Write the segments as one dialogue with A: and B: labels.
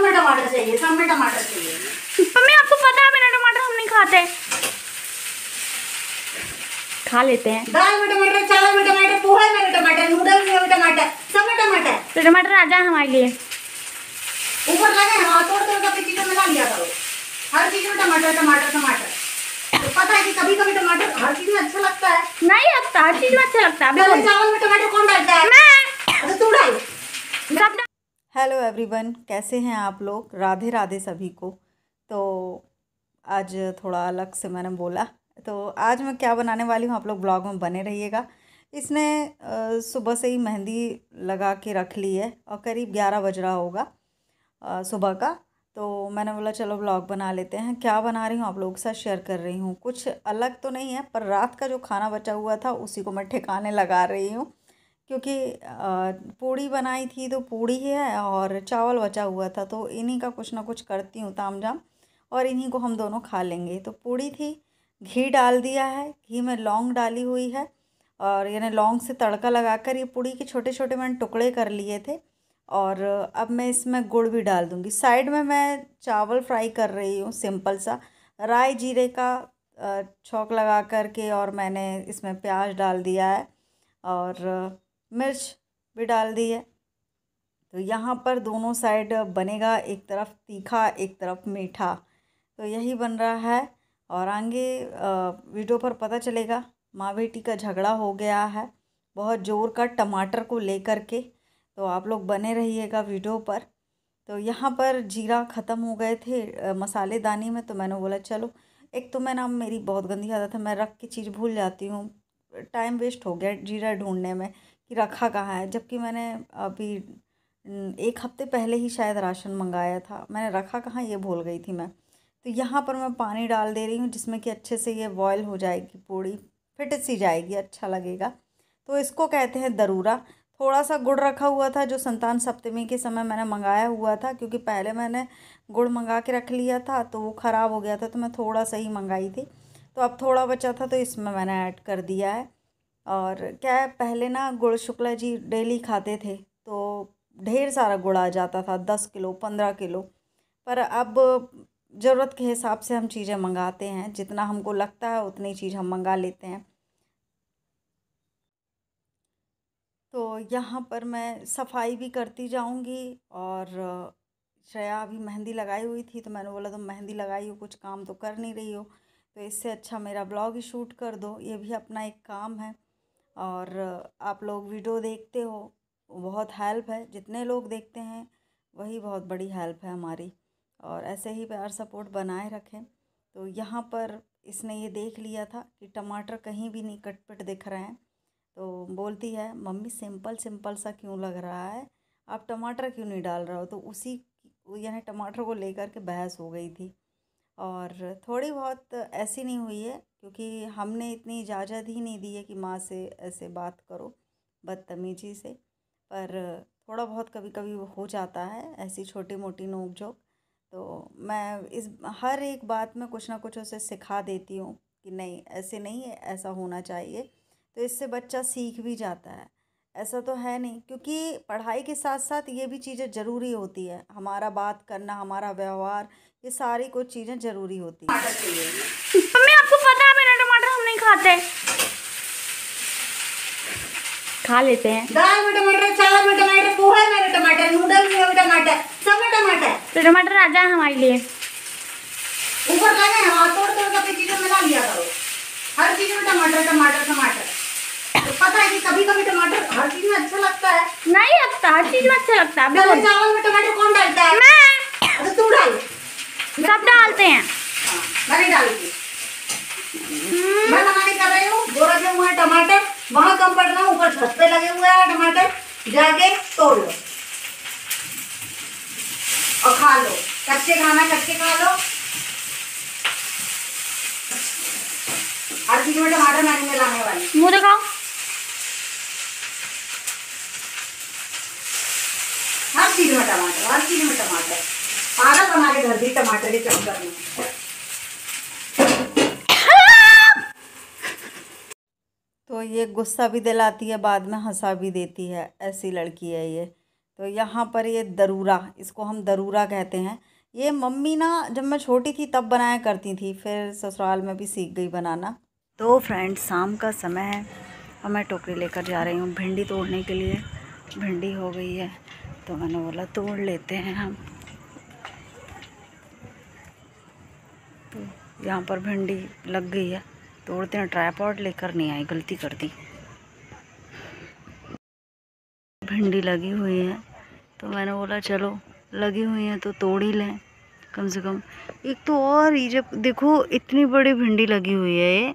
A: में टमाटर चाहिए, सब में टमाटर चाहिए।
B: मम्मी आपको पता है बिना टमाटर हम नहीं खाते। खा लेते हैं।
A: दाल में टमाटर, चावल में टमाटर, पोहा में टमाटर, नूडल्स में टमाटर, सब में टमाटर।
B: तो टमाटर आ जाए हमारे लिए।
A: ऊपर लगे हैं, तोड़ तोड़ के अपनी चीजों में ला लिया करो। हर चीज में टमाटर टमाटर टमाटर। तो पता है कि कभी कभी टमाटर हर चीज में अच्छा लगता है।
B: नहीं लगता, हर चीज में अच्छा लगता है।
A: चावल में टमाटर कौन डालता है? मैं। तू डाल।
C: हेलो एवरीवन, कैसे हैं आप लोग? राधे राधे सभी को। तो आज थोड़ा अलग से मैंने बोला, तो आज मैं क्या बनाने वाली हूँ, आप लोग ब्लॉग में बने रहिएगा। इसने सुबह से ही मेहंदी लगा के रख ली है और करीब 11 बज रहा होगा सुबह का। तो मैंने बोला चलो ब्लॉग बना लेते हैं। क्या बना रही हूँ आप लोगों के साथ शेयर कर रही हूँ। कुछ अलग तो नहीं है, पर रात का जो खाना बचा हुआ था उसी को मैं ठिकाने लगा रही हूँ, क्योंकि पूड़ी बनाई थी तो पूड़ी है और चावल बचा हुआ था, तो इन्हीं का कुछ ना कुछ करती हूँ तामझाम और इन्हीं को हम दोनों खा लेंगे। तो पूड़ी थी, घी डाल दिया है, घी में लौंग डाली हुई है और यानी लौंग से तड़का लगाकर ये पूड़ी के छोटे छोटे मैंने टुकड़े कर लिए थे। और अब मैं इसमें गुड़ भी डाल दूँगी। साइड में मैं चावल फ्राई कर रही हूँ सिंपल सा, राई जीरे का छौंक लगा करके, और मैंने इसमें प्याज डाल दिया है और मिर्च भी डाल दी है। तो यहाँ पर दोनों साइड बनेगा, एक तरफ तीखा एक तरफ मीठा, तो यही बन रहा है। और आगे वीडियो पर पता चलेगा माँ बेटी का झगड़ा हो गया है बहुत ज़ोर का टमाटर को लेकर के, तो आप लोग बने रहिएगा वीडियो पर। तो यहाँ पर जीरा ख़त्म हो गए थे मसालेदानी में, तो मैंने बोला चलो, एक तो मैं ना, मेरी बहुत गंदी आदत है, मैं रख के चीज़ भूल जाती हूँ। टाइम वेस्ट हो गया जीरा ढूंढने में कि रखा कहाँ है, जबकि मैंने अभी 1 हफ्ते पहले ही शायद राशन मंगाया था, मैंने रखा कहाँ ये भूल गई थी मैं। तो यहाँ पर मैं पानी डाल दे रही हूँ जिसमें कि अच्छे से ये बॉयल हो जाएगी, पूड़ी फिट सी जाएगी, अच्छा लगेगा। तो इसको कहते हैं दरूरा। थोड़ा सा गुड़ रखा हुआ था जो संतान सप्तमी के समय मैंने मंगाया हुआ था, क्योंकि पहले मैंने गुड़ मंगा के रख लिया था तो वो ख़राब हो गया था, तो मैं थोड़ा सा ही मंगाई थी। तो अब थोड़ा बचा था तो इसमें मैंने ऐड कर दिया है। और क्या है, पहले ना गुड़ शुक्ला जी डेली खाते थे तो ढेर सारा गुड़ आ जाता था, 10 किलो 15 किलो। पर अब ज़रूरत के हिसाब से हम चीज़ें मंगाते हैं, जितना हमको लगता है उतनी चीज़ हम मंगा लेते हैं। तो यहाँ पर मैं सफाई भी करती जाऊँगी। और श्रेया अभी मेहंदी लगाई हुई थी, तो मैंने बोला तुम मेहंदी लगाई हो, कुछ काम तो कर नहीं रही हो, तो इससे अच्छा मेरा ब्लॉग ही शूट कर दो, ये भी अपना एक काम है। और आप लोग वीडियो देखते हो, बहुत हेल्प है, जितने लोग देखते हैं वही बहुत बड़ी हेल्प है हमारी। और ऐसे ही प्यार सपोर्ट बनाए रखें। तो यहाँ पर इसने ये देख लिया था कि टमाटर कहीं भी नहीं कटपट दिख रहे हैं, तो बोलती है मम्मी सिंपल सिंपल सा क्यों लग रहा है, आप टमाटर क्यों नहीं डाल रहे हो। तो उसी यानी टमाटर को लेकर के बहस हो गई थी। और थोड़ी बहुत ऐसी नहीं हुई है, क्योंकि हमने इतनी इजाज़त ही नहीं दी है कि माँ से ऐसे बात करो बदतमीजी से। पर थोड़ा बहुत कभी कभी हो जाता है ऐसी छोटी मोटी नोक झोंक। तो मैं इस हर एक बात में कुछ ना कुछ उसे सिखा देती हूँ कि नहीं ऐसे नहीं है, ऐसा होना चाहिए। तो इससे बच्चा सीख भी जाता है। ऐसा तो है नहीं, क्योंकि पढ़ाई के साथ साथ ये भी चीज़ें ज़रूरी होती है, हमारा बात करना, हमारा व्यवहार, ये सारी कुछ चीज़ें ज़रूरी होती हैं।
B: मम्मी आपको पता है बिना टमाटर हम नहीं खाते। खा लेते हैं।
A: दाल में टमाटर, चावल में टमाटर, पोहा में टमाटर, नूडल्स में टमाटर, सब में टमाटर।
B: तो टमाटर आ जाए हमारे लिए।
A: ऊपर लगे हैं, तोड़ तोड़ के अपनी चीजों में ला लिया करो। हर चीज में टमाटर टमाटर टमाटर। तो पता है कि कभी कभी टमाटर हर चीज में अच्छा लगता है।
B: नहीं लगता, हर चीज में अच्छा लगता है।
A: चावल में टमाटर कौन डालता है?
B: मैं।
A: तू डाल।
B: सब डालते हैं।
A: मैं नहीं डालती। मैं मना नहीं कर रही हूँ। जो रखे हुए हैं टमाटर वहाँ कम पड़ रहा, ऊपर छत पे लगे हुए हैं टमाटर, जाके तोड़ लो और खा लो। कच्चे खाना कच्चे खा लो। हर चीज में टमाटर मैं नहीं मिलाने वाली।
B: मुँह दिखाओ।
A: हर चीज में टमाटर, हर चीज में टमाटर। पागल बना के धर दी टमाटर के चक्कर में।
C: तो ये गुस्सा भी दिलाती है, बाद में हंसा भी देती है, ऐसी लड़की है ये। तो यहाँ पर ये दरूरा, इसको हम दरूरा कहते हैं। ये मम्मी ना जब मैं छोटी थी तब बनाया करती थी, फिर ससुराल में भी सीख गई बनाना। तो फ्रेंड्स शाम का समय है और मैं टोकरी लेकर जा रही हूँ भिंडी तोड़ने के लिए। भिंडी हो गई है तो मैंने बोला तोड़ लेते हैं हम। तो यहाँ पर भिंडी लग गई है, तोड़ते हैं। ट्राइपॉड लेकर नहीं आई, गलती कर दी। भिंडी लगी हुई है तो मैंने बोला चलो लगी हुई है तो तोड़ ही लें कम से कम। एक तो और ये जब देखो इतनी बड़ी भिंडी लगी हुई है ये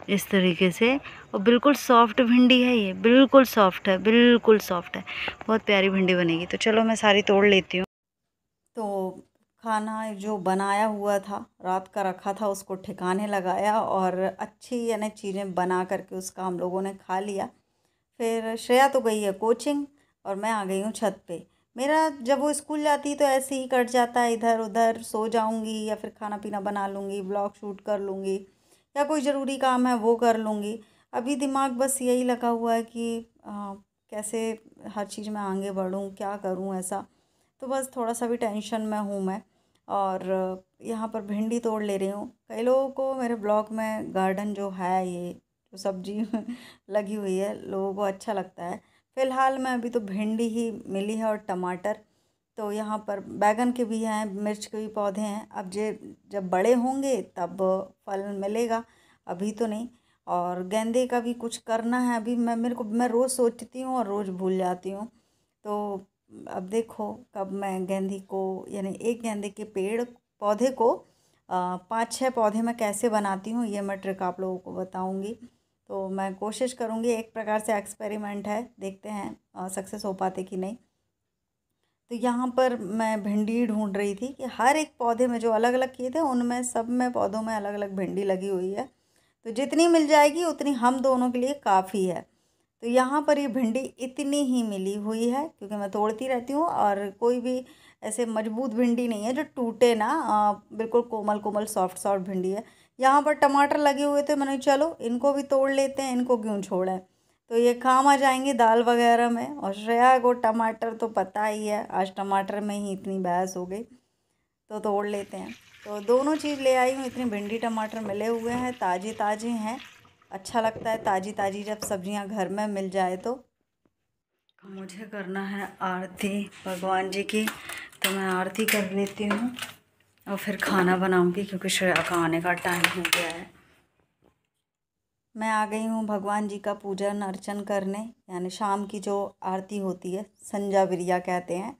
C: इस तरीके से, और बिल्कुल सॉफ्ट भिंडी है ये, बिल्कुल सॉफ्ट है, बिल्कुल सॉफ्ट है। बहुत प्यारी भिंडी बनेगी। तो चलो मैं सारी तोड़ लेती हूँ। तो खाना जो बनाया हुआ था रात का रखा था उसको ठिकाने लगाया और अच्छी यानी चीज़ें बना करके उसका हम लोगों ने खा लिया। फिर श्रेया तो गई है कोचिंग और मैं आ गई हूँ छत पे। मेरा जब वो स्कूल जाती तो ऐसे ही कट जाता है, इधर उधर सो जाऊँगी या फिर खाना पीना बना लूँगी, ब्लॉग शूट कर लूँगी या कोई ज़रूरी काम है वो कर लूँगी। अभी दिमाग बस यही लगा हुआ है कि कैसे हर चीज़ में आगे बढ़ूँ, क्या करूँ ऐसा। तो बस थोड़ा सा भी टेंशन में हूँ मैं। और यहाँ पर भिंडी तोड़ ले रही हूँ। कई लोगों को मेरे ब्लॉग में गार्डन जो है ये जो सब्जी लगी हुई है लोगों को अच्छा लगता है। फ़िलहाल मैं अभी तो भिंडी ही मिली है और टमाटर। तो यहाँ पर बैगन के भी हैं, मिर्च के भी पौधे हैं। अब जब बड़े होंगे तब फल मिलेगा, अभी तो नहीं। और गेंदे का भी कुछ करना है अभी। मैं रोज़ सोचती हूँ और रोज़ भूल जाती हूँ। तो अब देखो कब मैं गेंदे को यानी एक गेंदे के पौधे को 5-6 पौधे मैं कैसे बनाती हूँ ये मैं ट्रिक आप लोगों को बताऊँगी। तो मैं कोशिश करूँगी, एक प्रकार से एक्सपेरिमेंट है, देखते हैं सक्सेस हो पाते कि नहीं। तो यहाँ पर मैं भिंडी ढूंढ रही थी कि हर एक पौधे में जो अलग अलग किए थे उनमें सब में पौधों में अलग अलग भिंडी लगी हुई है। तो जितनी मिल जाएगी उतनी हम दोनों के लिए काफ़ी है। तो यहाँ पर ये भिंडी इतनी ही मिली हुई है क्योंकि मैं तोड़ती रहती हूँ और कोई भी ऐसे मजबूत भिंडी नहीं है जो टूटे ना, बिल्कुल कोमल कोमल सॉफ्ट सॉफ्ट भिंडी है। यहाँ पर टमाटर लगे हुए थे, मैंने चलो इनको भी तोड़ लेते हैं, इनको क्यों छोड़ें। तो ये काम आ जाएंगे दाल वगैरह में। और श्रेया को टमाटर तो पता ही है, आज टमाटर में ही इतनी बहस हो गई, तो तोड़ लेते हैं। तो दोनों चीज़ ले आई हूँ, इतनी भिंडी टमाटर मिले हुए हैं, ताज़े ताज़े हैं। अच्छा लगता है ताज़ी ताज़ी जब सब्जियां घर में मिल जाए। तो मुझे करना है आरती भगवान जी की, तो मैं आरती कर लेती हूँ और फिर खाना बनाऊँगी क्योंकि श्रेया का आने का टाइम हो गया है। मैं आ गई हूँ भगवान जी का पूजन अर्चन करने, यानी शाम की जो आरती होती है संजा बिरिया कहते हैं,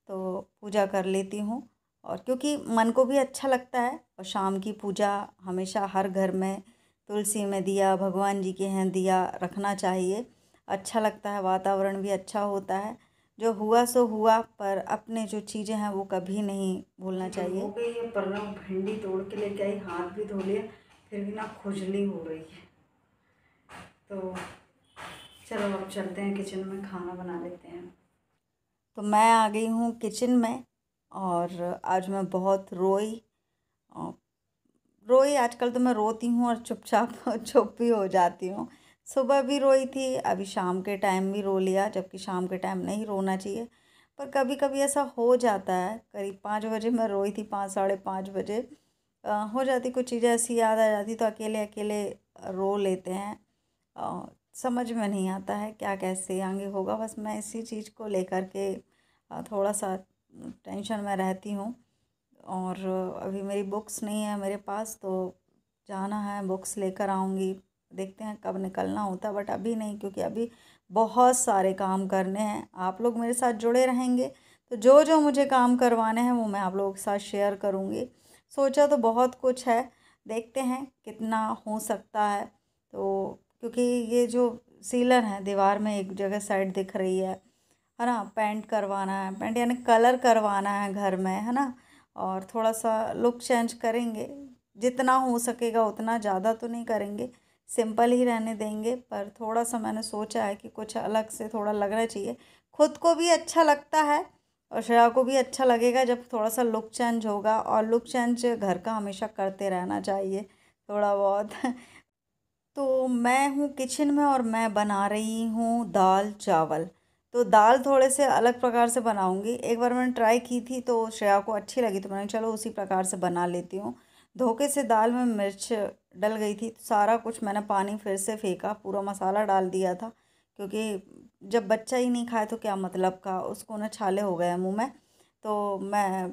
C: तो पूजा कर लेती हूँ। और क्योंकि मन को भी अच्छा लगता है और शाम की पूजा हमेशा हर घर में तुलसी में दिया, भगवान जी के हैं दिया रखना चाहिए। अच्छा लगता है, वातावरण भी अच्छा होता है। जो हुआ सो हुआ, पर अपने जो चीज़ें हैं वो कभी नहीं भूलना चाहिए। हो गई है, पर ना भिंडी तोड़ के लेके आई, हाथ भी धो लिया, फिर भी ना खुजली हो रही है। तो चलो अब चलते हैं किचन में, खाना बना लेते हैं। तो मैं आ गई हूँ किचन में और आज मैं बहुत रोई। आजकल तो मैं रोती हूँ और चुपचाप चुप भी हो जाती हूँ। सुबह भी रोई थी, अभी शाम के टाइम भी रो लिया, जबकि शाम के टाइम नहीं रोना चाहिए, पर कभी कभी ऐसा हो जाता है। करीब 5 बजे मैं रोई थी, 5 साढ़े 5 बजे हो जाती, कुछ चीज़ें ऐसी याद आ जाती तो अकेले अकेले रो लेते हैं। समझ में नहीं आता है क्या कैसे आगे होगा, बस मैं इसी चीज़ को लेकर के थोड़ा सा टेंशन में रहती हूँ। और अभी मेरी बुक्स नहीं है मेरे पास, तो जाना है, बुक्स लेकर आऊँगी। देखते हैं कब निकलना होता है, बट अभी नहीं, क्योंकि अभी बहुत सारे काम करने हैं। आप लोग मेरे साथ जुड़े रहेंगे तो जो जो मुझे काम करवाने हैं वो मैं आप लोगों के साथ शेयर करूँगी। सोचा तो बहुत कुछ है, देखते हैं कितना हो सकता है। तो क्योंकि ये जो सीलन है दीवार में एक जगह साइड दिख रही है ना, पेंट करवाना है, पेंट यानी कलर करवाना है घर में, है ना। और थोड़ा सा लुक चेंज करेंगे, जितना हो सकेगा उतना, ज़्यादा तो नहीं करेंगे, सिंपल ही रहने देंगे। पर थोड़ा सा मैंने सोचा है कि कुछ अलग से थोड़ा लगना चाहिए, खुद को भी अच्छा लगता है और श्रेया को भी अच्छा लगेगा जब थोड़ा सा लुक चेंज होगा। और लुक चेंज घर का हमेशा करते रहना चाहिए थोड़ा बहुत। तो मैं हूँ किचन में और मैं बना रही हूँ दाल चावल। तो दाल थोड़े से अलग प्रकार से बनाऊंगी। एक बार मैंने ट्राई की थी तो श्रेया को अच्छी लगी, तो मैंने चलो उसी प्रकार से बना लेती हूँ। धोखे से दाल में मिर्च डल गई थी, तो सारा कुछ मैंने पानी फिर से फेंका, पूरा मसाला डाल दिया था, क्योंकि जब बच्चा ही नहीं खाए तो क्या मतलब का, उसको ना छाले हो गए मुँह में। तो मैं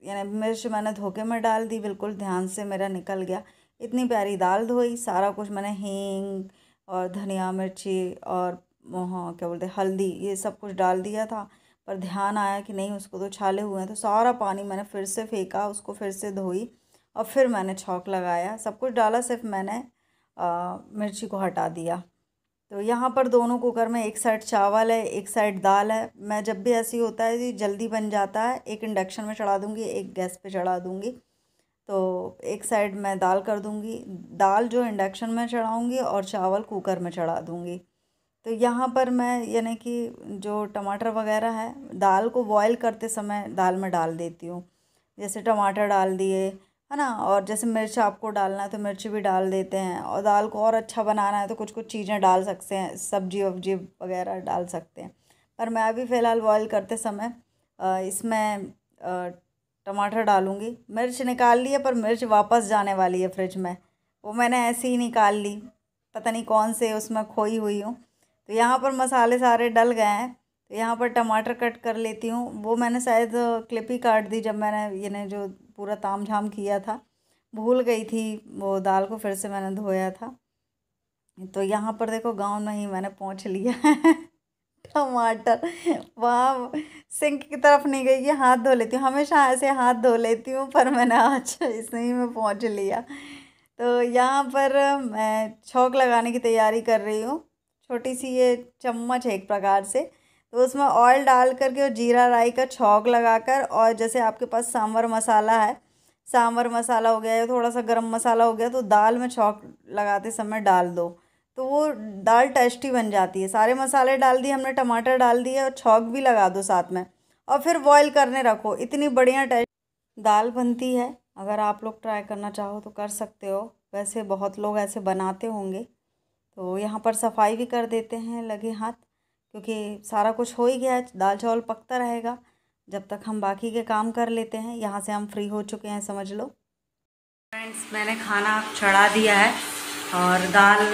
C: यानी मिर्च मैंने धोखे में डाल दी, बिल्कुल ध्यान से मेरा निकल गया। इतनी प्यारी दाल धोई, सारा कुछ मैंने हींग और धनिया मिर्ची और हाँ क्या बोलते हल्दी, ये सब कुछ डाल दिया था। पर ध्यान आया कि नहीं उसको तो छाले हुए हैं, तो सारा पानी मैंने फिर से फेंका, उसको फिर से धोई और फिर मैंने छौंक लगाया। सब कुछ डाला, सिर्फ मैंने मिर्ची को हटा दिया। तो यहाँ पर दोनों कुकर में एक साइड चावल है, एक साइड दाल है। मैं जब भी ऐसे ही होता है ये जल्दी बन जाता है, एक इंडक्शन में चढ़ा दूँगी, एक गैस पे चढ़ा दूँगी। तो एक साइड मैं दाल कर दूँगी, दाल जो इंडक्शन में चढ़ाऊँगी और चावल कुकर में चढ़ा दूँगी। तो यहाँ पर मैं यानी कि जो टमाटर वगैरह है, दाल को बॉईल करते समय दाल में डाल देती हूँ। जैसे टमाटर डाल दिए है ना, और जैसे मिर्च आपको डालना है तो मिर्च भी डाल देते हैं, और दाल को और अच्छा बनाना है तो कुछ कुछ चीज़ें डाल सकते हैं, सब्जी वब्जी वगैरह डाल सकते हैं। पर मैं अभी फ़िलहाल बॉईल करते समय इसमें टमाटर डालूँगी। मिर्च निकाल ली है, पर मिर्च वापस जाने वाली है फ्रिज में, वो मैंने ऐसे ही निकाल ली, पता नहीं कौन से उसमें खोई हुई हूँ। तो यहाँ पर मसाले सारे डल गए हैं, तो यहाँ पर टमाटर कट कर लेती हूँ। वो मैंने शायद क्लिप ही काट दी जब मैंने यानी जो पूरा ताम झाम किया था, भूल गई थी वो दाल को फिर से मैंने धोया था। तो यहाँ पर देखो गाँव में ही मैंने पहुँच लिया है टमाटर वहाँ सिंक की तरफ नहीं गई कि हाथ धो लेती हूँ, हमेशा ऐसे हाथ धो लेती हूँ, पर मैंने आज इसमें में पहुँच लिया। तो यहाँ पर मैं छौंक लगाने की तैयारी कर रही हूँ। छोटी सी ये चम्मच है एक प्रकार से, तो उसमें ऑयल डाल करके और जीरा राई का छौंक लगाकर, और जैसे आपके पास सांभर मसाला है, सांभर मसाला हो गया या थोड़ा सा गरम मसाला हो गया, तो दाल में छौंक लगाते समय डाल दो, तो वो दाल टेस्टी बन जाती है। सारे मसाले डाल दिए हमने, टमाटर डाल दिए और छौंक भी लगा दो साथ में, और फिर बॉईल करने रखो। इतनी बढ़िया टेस्ट दाल बनती है। अगर आप लोग ट्राई करना चाहो तो कर सकते हो, वैसे बहुत लोग ऐसे बनाते होंगे। तो यहाँ पर सफाई भी कर देते हैं लगे हाथ, क्योंकि सारा कुछ हो ही गया है, दाल चावल पकता रहेगा जब तक हम बाकी के काम कर लेते हैं। यहाँ से हम फ्री हो चुके हैं समझ लो। फ्रेंड्स, मैंने खाना चढ़ा दिया है और दाल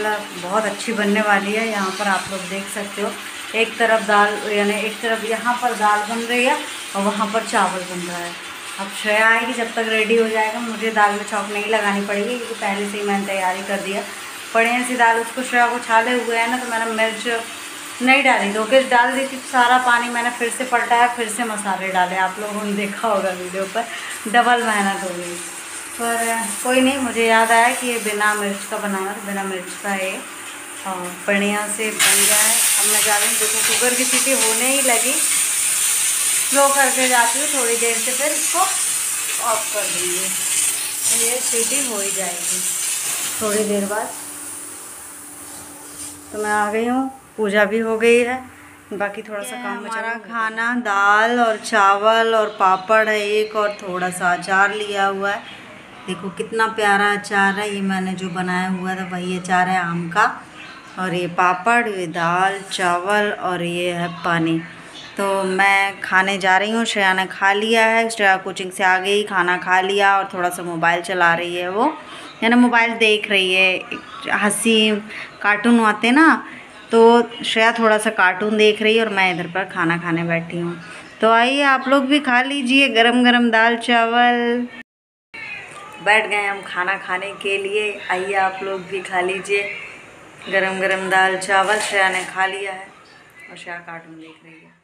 C: बहुत अच्छी बनने वाली है। यहाँ पर आप लोग देख सकते हो, एक तरफ दाल यानी एक तरफ यहाँ पर दाल बन रही है और वहाँ पर चावल बन रहा है। अब श्रेया आएगी, जब तक रेडी हो जाएगा मुझे दाल में छौंक नहीं लगानी पड़ेगी, क्योंकि पहले से ही मैंने तैयारी कर दिया। बढ़िया सी दाल, उसको श्रेया को छाले हुए हैं ना, तो मैंने मिर्च नहीं डाली, धोखे डाल दी थी, सारा पानी मैंने फिर से पलटाया, फिर से मसाले डाले। आप लोगों ने देखा होगा वीडियो पर, डबल मेहनत हो गई। पर कोई नहीं, मुझे याद आया कि ये बिना मिर्च का बनाना, तो बिना मिर्च का ये और बढ़िया से बन गया है। अब मैं जा रही हूँ, देखो कुकर की सीटी होने ही लगी, स्लो करके जाती हूँ, थोड़ी देर से फिर इसको ऑफ कर दूँगी, तो ये सीटी हो ही जाएगी थोड़ी देर बाद। तो मैं आ गई हूँ, पूजा भी हो गई है, बाकी थोड़ा सा काम बचा। हमारा खाना दाल और चावल और पापड़ है एक, और थोड़ा सा अचार लिया हुआ है। देखो कितना प्यारा अचार है, ये मैंने जो बनाया हुआ था वही अचार है आम का, और ये पापड़, ये दाल चावल और ये है पानी। तो मैं खाने जा रही हूँ, श्रेया ने खा लिया है, श्रेया कोचिंग से आ गई, खाना खा लिया और थोड़ा सा मोबाइल चला रही है, वो यानी मोबाइल देख रही है। हंसी कार्टून आते ना, तो श्रेया थोड़ा सा कार्टून देख रही है और मैं इधर पर खाना खाने बैठी हूँ। तो आइए आप लोग भी खा लीजिए गरम गरम दाल चावल। बैठ गए हम खाना खाने के लिए, आइए आप लोग भी खा लीजिए गरम गरम दाल चावल। श्रेया ने खा लिया है और श्रेया कार्टून देख रही है।